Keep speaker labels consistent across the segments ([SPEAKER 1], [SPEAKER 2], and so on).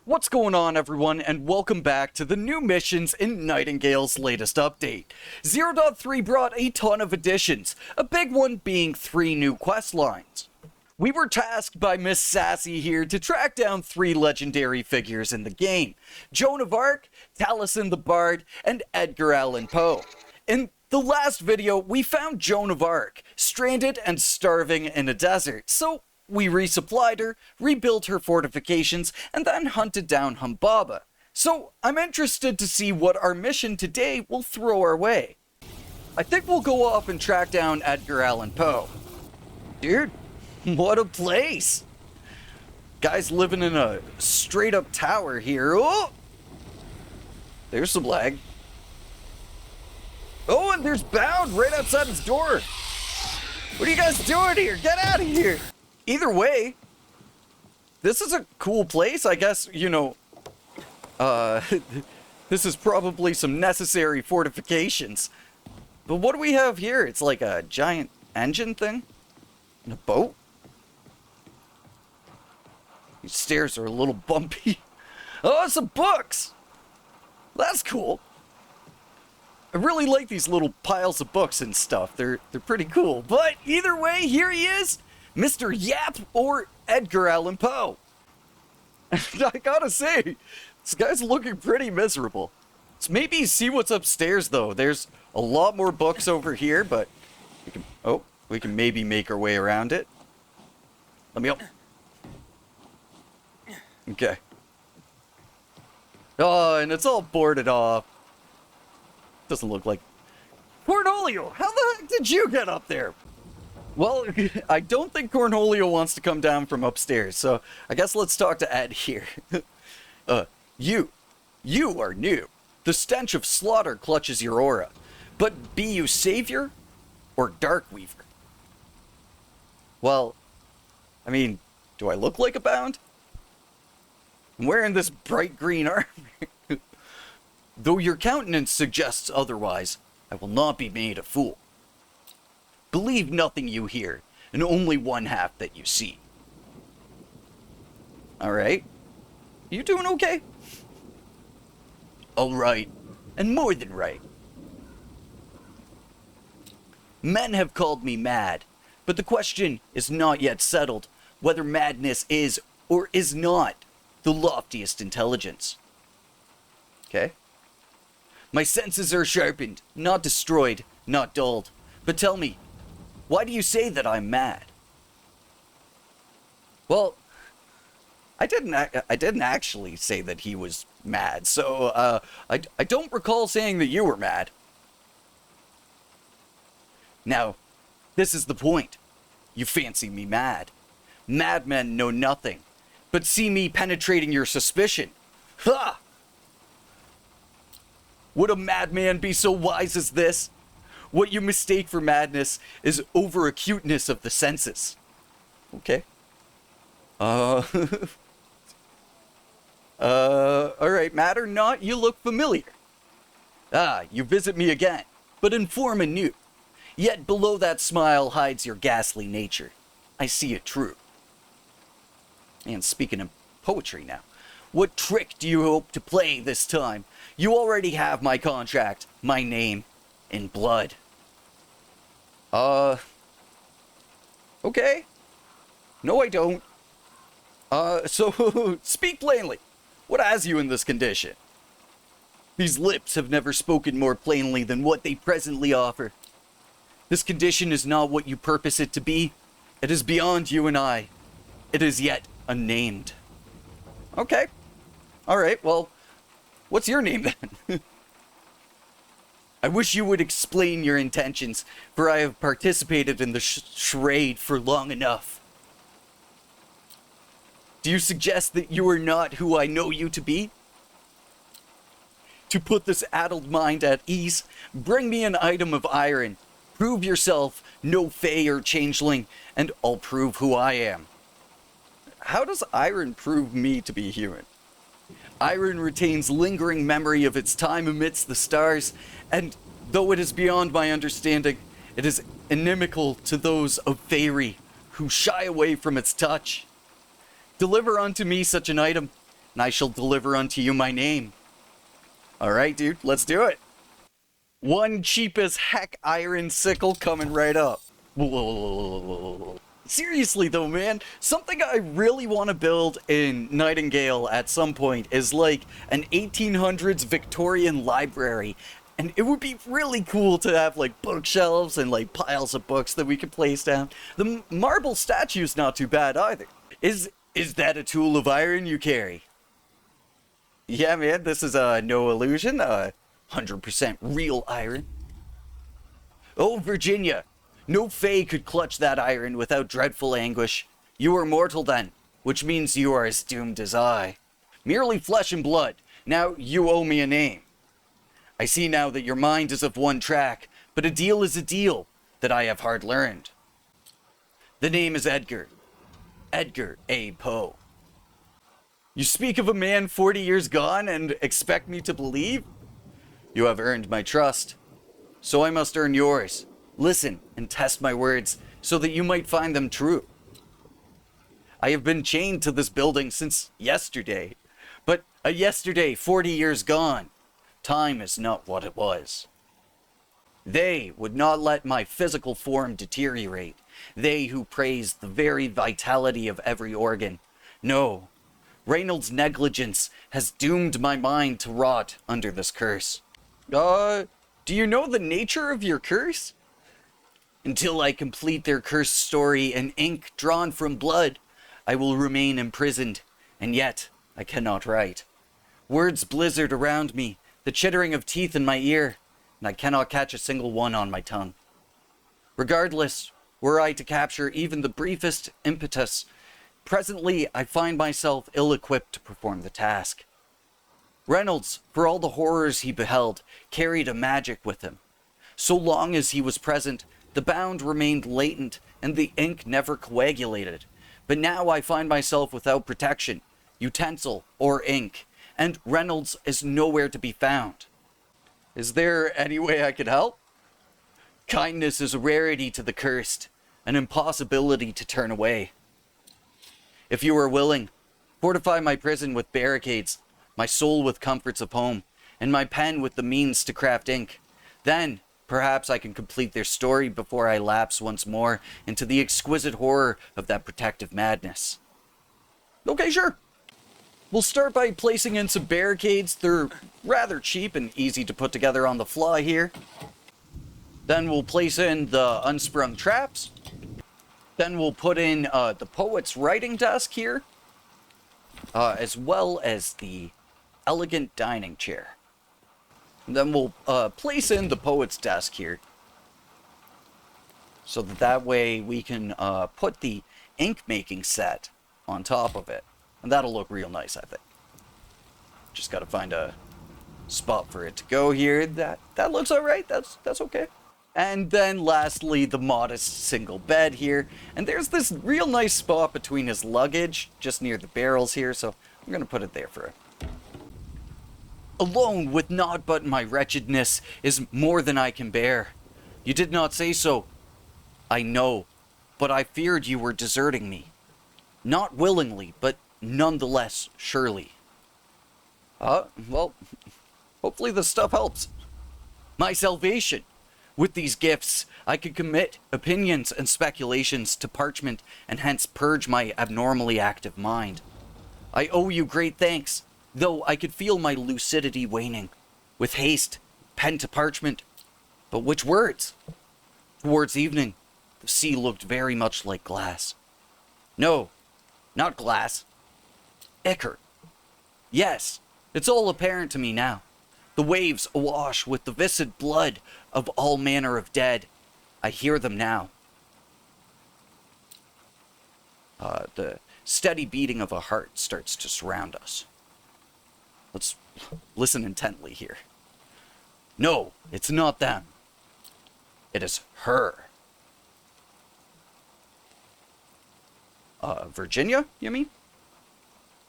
[SPEAKER 1] What's going on, everyone, and welcome back to the new missions in Nightingale's latest update. 0.3 brought a ton of additions, a big one being 3 new quest lines. We were tasked by Miss Sassy here to track down 3 legendary figures in the game: Joan of Arc, Taliesin the Bard, and Edgar Allan Poe. In the last video, we found Joan of Arc, stranded and starving in a desert, so we resupplied her, rebuilt her fortifications, and then hunted down Humbaba. So I'm interested to see what our mission today will throw our way. I think we'll go off and track down Edgar Allan Poe. Dude, what a place! Guy's living in a straight up tower here. Oh! There's some lag. Oh, and there's Bound right outside his door. What are you guys doing here? Get out of here! Either way, this is a cool place, I guess, you know. This is probably some necessary fortifications. But what do we have here? It's like a giant engine thing? And a boat? These stairs are a little bumpy. Oh, some books! That's cool. I really like these little piles of books and stuff. They're pretty cool. But either way, here he is. Mr. Yap or Edgar Allan Poe. I gotta say, this guy's looking pretty miserable. Let's maybe see what's upstairs though. There's a lot more books over here, but we can maybe make our way around it. Let me up. Okay. Oh, and it's all boarded off. Doesn't look like Cornholio. How the heck did you get up there? Well, I don't think Cornholio wants to come down from upstairs, so I guess let's talk to Ed here. You are new. The stench of slaughter clutches your aura. But be you Savior or Darkweaver? Well, I mean, do I look like a Bound? I'm wearing this bright green armor. Though your countenance suggests otherwise, I will not be made a fool. Believe nothing you hear, and only one half that you see. Alright. You doing okay? Alright, and more than right. Men have called me mad, but the question is not yet settled whether madness is or is not the loftiest intelligence. Okay? My senses are sharpened, not destroyed, not dulled. But tell me, why do you say that I'm mad? Well, I didn't actually say that he was mad, so I don't recall saying that you were mad. Now, this is the point. You fancy me mad. Madmen know nothing, but see me penetrating your suspicion. Ha! Would a madman be so wise as this? What you mistake for madness is over-acuteness of the senses. Okay. Alright, mad or not, you look familiar. Ah, you visit me again, but in form anew. Yet below that smile hides your ghastly nature. I see it true. And speaking of poetry now, what trick do you hope to play this time? You already have my contract, my name, in blood. Okay. No, I don't. So, speak plainly. What has you in this condition? These lips have never spoken more plainly than what they presently offer. This condition is not what you purpose it to be. It is beyond you and I. It is yet unnamed. Okay. Alright, well, what's your name then? I wish you would explain your intentions, for I have participated in the charade for long enough. Do you suggest that you are not who I know you to be? To put this addled mind at ease, bring me an item of iron. Prove yourself no fey or changeling, and I'll prove who I am. How does iron prove me to be human? Iron retains lingering memory of its time amidst the stars, and though it is beyond my understanding, it is inimical to those of Faerie who shy away from its touch. Deliver unto me such an item, and I shall deliver unto you my name. Alright, dude, let's do it. One cheap as heck iron sickle coming right up. Whoa. Seriously though, man, something I really want to build in Nightingale at some point is like an 1800s Victorian library. And it would be really cool to have like bookshelves and like piles of books that we could place down. The marble statue's not too bad either. Is that a tool of iron you carry? Yeah, man, this is no illusion, 100% real iron. Oh, Virginia, no fae could clutch that iron without dreadful anguish. You are mortal then, which means you are as doomed as I. Merely flesh and blood. Now you owe me a name. I see now that your mind is of one track, but a deal is a deal that I have hard learned. The name is Edgar. Edgar A. Poe. You speak of a man 40 years gone and expect me to believe? You have earned my trust, so I must earn yours. Listen and test my words so that you might find them true. I have been chained to this building since yesterday, but a yesterday 40 years gone. Time is not what it was. They would not let my physical form deteriorate. They who praise the very vitality of every organ. No, Reynolds' negligence has doomed my mind to rot under this curse. Do you know the nature of your curse? Until I complete their cursed story in ink drawn from blood, I will remain imprisoned, and yet I cannot write. Words blizzard around me, the chittering of teeth in my ear, and I cannot catch a single one on my tongue. Regardless, were I to capture even the briefest impetus, presently I find myself ill-equipped to perform the task. Reynolds, for all the horrors he beheld, carried a magic with him. So long as he was present, the bound remained latent and the ink never coagulated. But now I find myself without protection, utensil, or ink, and Reynolds is nowhere to be found. Is there any way I could help? Kindness is a rarity to the cursed, an impossibility to turn away. If you are willing, fortify my prison with barricades, my soul with comforts of home, and my pen with the means to craft ink. Then, perhaps I can complete their story before I lapse once more into the exquisite horror of that protective madness. Okay, sure. We'll start by placing in some barricades. They're rather cheap and easy to put together on the fly here. Then we'll place in the unsprung traps. Then we'll put in the poet's writing desk here, as well as the elegant dining chair. And then we'll place in the poet's desk here, so that way we can put the ink making set on top of it. And that'll look real nice, I think. Just gotta find a spot for it to go here. That looks alright, that's okay. And then lastly, the modest single bed here. And there's this real nice spot between his luggage, just near the barrels here, so I'm gonna put it there for it. Alone with naught but my wretchedness is more than I can bear. You did not say so. I know, but I feared you were deserting me. Not willingly, but nonetheless, surely. Well, hopefully this stuff helps. My salvation. With these gifts, I could commit opinions and speculations to parchment and hence purge my abnormally active mind. I owe you great thanks, though I could feel my lucidity waning. With haste, pen to parchment. But which words? Towards evening, the sea looked very much like glass. No, not glass. Ichor. Yes, it's all apparent to me now. The waves awash with the viscid blood of all manner of dead. I hear them now. The steady beating of a heart starts to surround us. Let's listen intently here. No, it's not them. It is her. Virginia, you mean?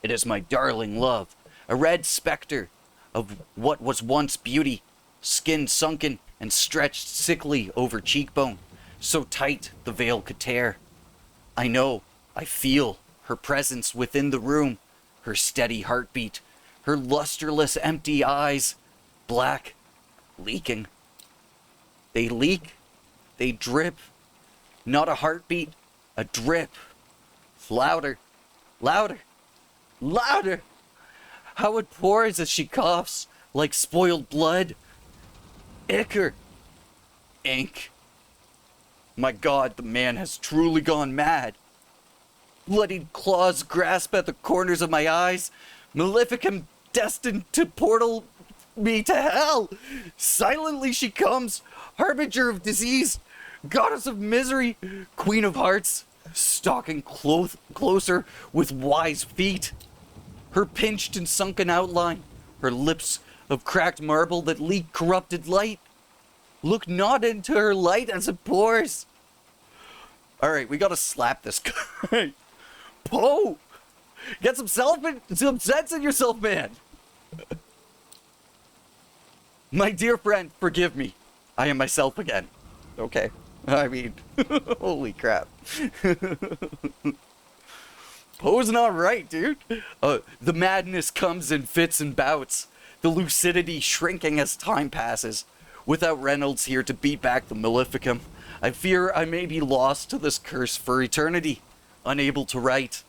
[SPEAKER 1] It is my darling love, a red specter of what was once beauty, skin sunken and stretched sickly over cheekbone, so tight the veil could tear. I know, I feel her presence within the room, her steady heartbeat, her lusterless empty eyes, black, leaking. They leak, they drip, not a heartbeat, a drip. Louder, louder, louder. How it pours as she coughs like spoiled blood. Ichor. Ink. My God, the man has truly gone mad. Bloodied claws grasp at the corners of my eyes. Maleficum destined to portal me to hell. Silently she comes, harbinger of disease, goddess of misery, queen of hearts, stalking closer with wise feet. Her pinched and sunken outline, her lips of cracked marble that leak corrupted light. Look not into her light as it pours. Alright, we gotta slap this guy. Poe! Get some sense in yourself, man! My dear friend, forgive me. I am myself again. Okay. I mean, holy crap. Poe's not right, dude. The madness comes in fits and bouts, the lucidity shrinking as time passes. Without Reynolds here to beat back the Maleficum, I fear I may be lost to this curse for eternity, unable to write.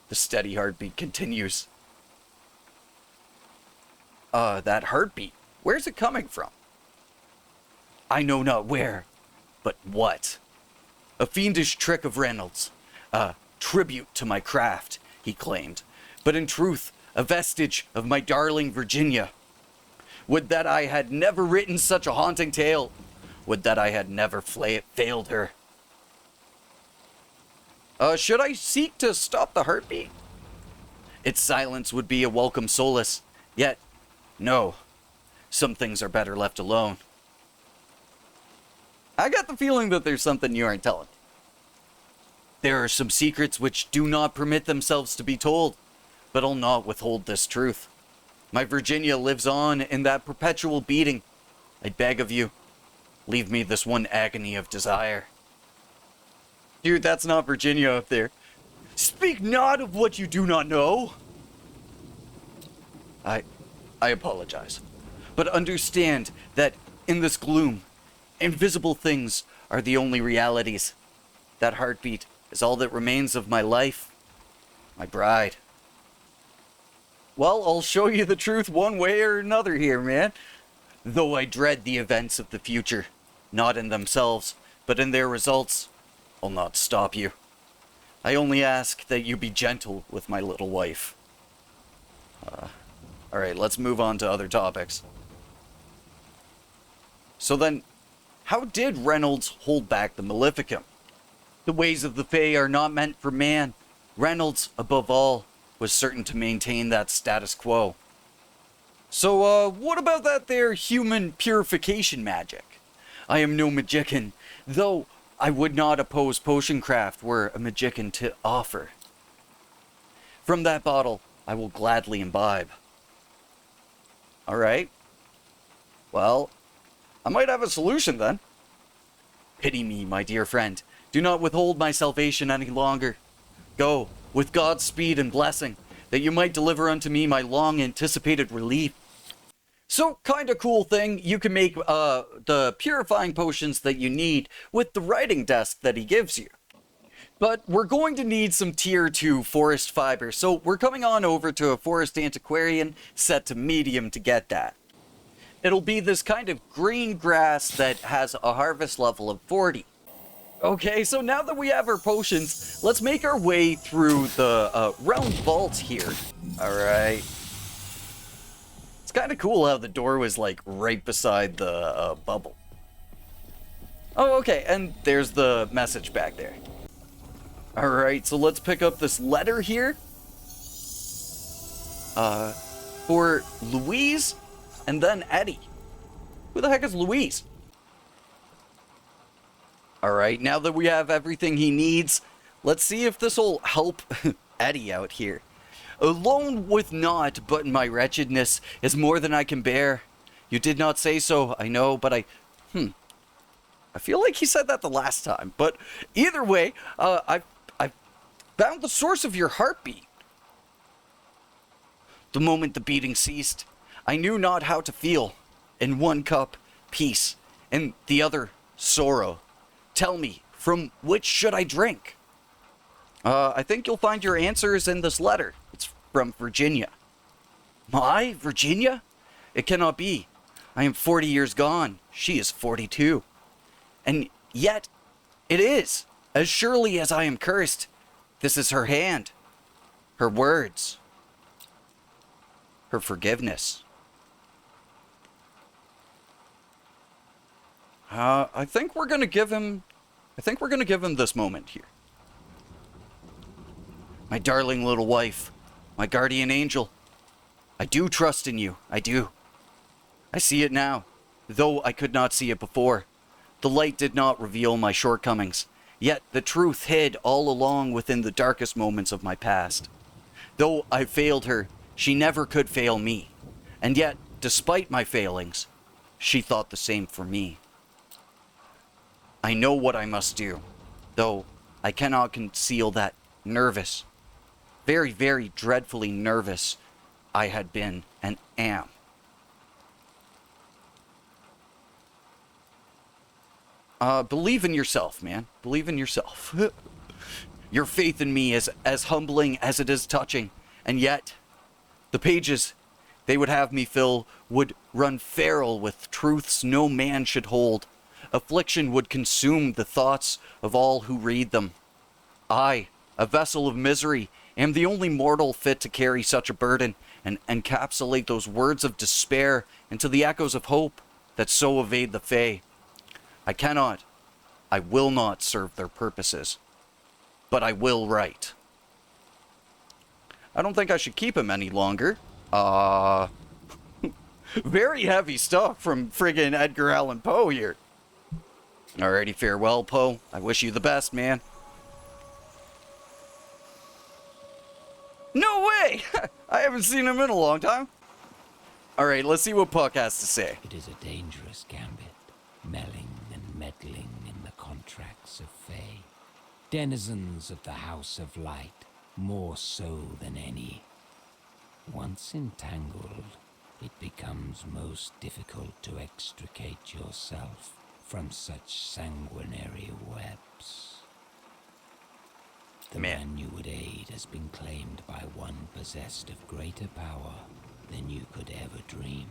[SPEAKER 1] The steady heartbeat continues. That heartbeat, where's it coming from? I know not where, but what? A fiendish trick of Reynolds. A tribute to my craft, he claimed, but in truth, a vestige of my darling Virginia. Would that I had never written such a haunting tale. Would that I had never failed her. Should I seek to stop the heartbeat? Its silence would be a welcome solace. Yet, no. Some things are better left alone. I got the feeling that there's something you aren't telling. There are some secrets which do not permit themselves to be told, but I'll not withhold this truth. My Virginia lives on in that perpetual beating. I beg of you, leave me this one agony of desire. Dude, that's not Virginia up there. Speak not of what you do not know. I apologize, but understand that in this gloom, invisible things are the only realities. That heartbeat is all that remains of my life, my bride. Well, I'll show you the truth one way or another here, man. Though I dread the events of the future, not in themselves, but in their results, I'll not stop you. I only ask that you be gentle with my little wife. Alright, let's move on to other topics. So then, how did Reynolds hold back the Maleficum? The ways of the Fae are not meant for man. Reynolds, above all, was certain to maintain that status quo. So, what about that there human purification magic? I am no magician, though I would not oppose potion craft were a magician to offer. From that bottle, I will gladly imbibe. Alright. Well, I might have a solution then. Pity me, my dear friend. Do not withhold my salvation any longer. Go, with God's speed and blessing, that you might deliver unto me my long-anticipated relief. So, kinda cool thing, you can make the purifying potions that you need with the writing desk that he gives you. But we're going to need some tier 2 forest fiber, so we're coming on over to a forest antiquarian set to medium to get that. It'll be this kind of green grass that has a harvest level of 40. Okay, so now that we have our potions, let's make our way through the realm vault here. Alright. It's kind of cool how the door was like right beside the bubble. Oh, okay, and there's the message back there. Alright, so let's pick up this letter here. For Louise, and then Eddie. Who the heck is Louise? Alright, now that we have everything he needs, let's see if this will help Eddie out here. Alone with naught but my wretchedness is more than I can bear. You did not say so, I know, but I feel like he said that the last time. But either way, I've found the source of your heartbeat. The moment the beating ceased, I knew not how to feel. In one cup, peace, and the other, sorrow. Tell me, from which should I drink? I think you'll find your answers in this letter. It's from Virginia. My Virginia? It cannot be. I am 40 years gone. She is 42. And yet, it is. As surely as I am cursed. This is her hand. Her words. Her forgiveness. I think we're gonna give him this moment here. My darling little wife, my guardian angel, I do trust in you, I do. I see it now, though I could not see it before. The light did not reveal my shortcomings, yet the truth hid all along within the darkest moments of my past. Though I failed her, she never could fail me, and yet, despite my failings, she thought the same for me. I know what I must do, though I cannot conceal that nervous, very, very dreadfully nervous I had been and am. Believe in yourself, man. Believe in yourself. Your faith in me is as humbling as it is touching, and yet, the pages they would have me fill would run feral with truths no man should hold. Affliction would consume the thoughts of all who read them. I, a vessel of misery, am the only mortal fit to carry such a burden and encapsulate those words of despair into the echoes of hope that so evade the Fae. I cannot, I will not serve their purposes, but I will write. I don't think I should keep him any longer. Very heavy stuff from friggin' Edgar Allan Poe here. Alrighty, farewell, Poe. I wish you the best, man. No way! I haven't seen him in a long time. Alright, let's see what Puck has to say.
[SPEAKER 2] It is a dangerous gambit, meddling and meddling in the contracts of Fae. Denizens of the House of Light, more so than any. Once entangled, it becomes most difficult to extricate yourself from such sanguinary webs. The man you would aid has been claimed by one possessed of greater power than you could ever dream.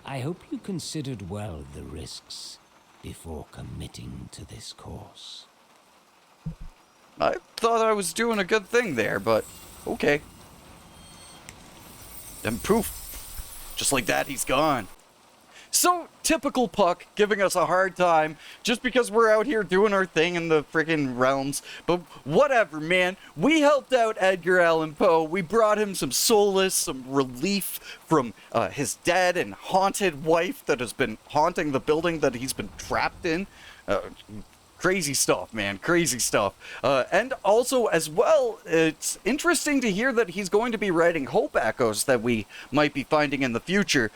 [SPEAKER 2] I hope you considered well the risks before committing to this course.
[SPEAKER 1] I thought I was doing a good thing there, but okay. Then poof. Just like that, he's gone. So, typical Puck giving us a hard time just because we're out here doing our thing in the freaking realms. But whatever, man. We helped out Edgar Allan Poe. We brought him some solace, some relief from his dead and haunted wife that has been haunting the building that he's been trapped in. Crazy stuff, man. Crazy stuff. And also, as well, it's interesting to hear that he's going to be writing hope echoes that we might be finding in the future.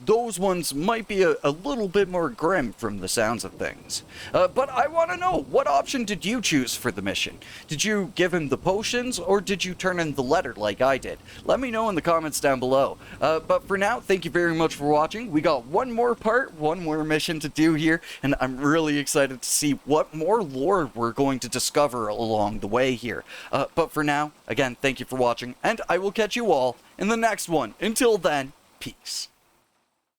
[SPEAKER 1] Those ones might be a little bit more grim from the sounds of things. But I want to know, what option did you choose for the mission? Did you give him the potions, or did you turn in the letter like I did? Let me know in the comments down below. But for now, thank you very much for watching. We got one more part, one more mission to do here, and I'm really excited to see what more lore we're going to discover along the way here. But for now, again, thank you for watching, and I will catch you all in the next one. Until then, peace.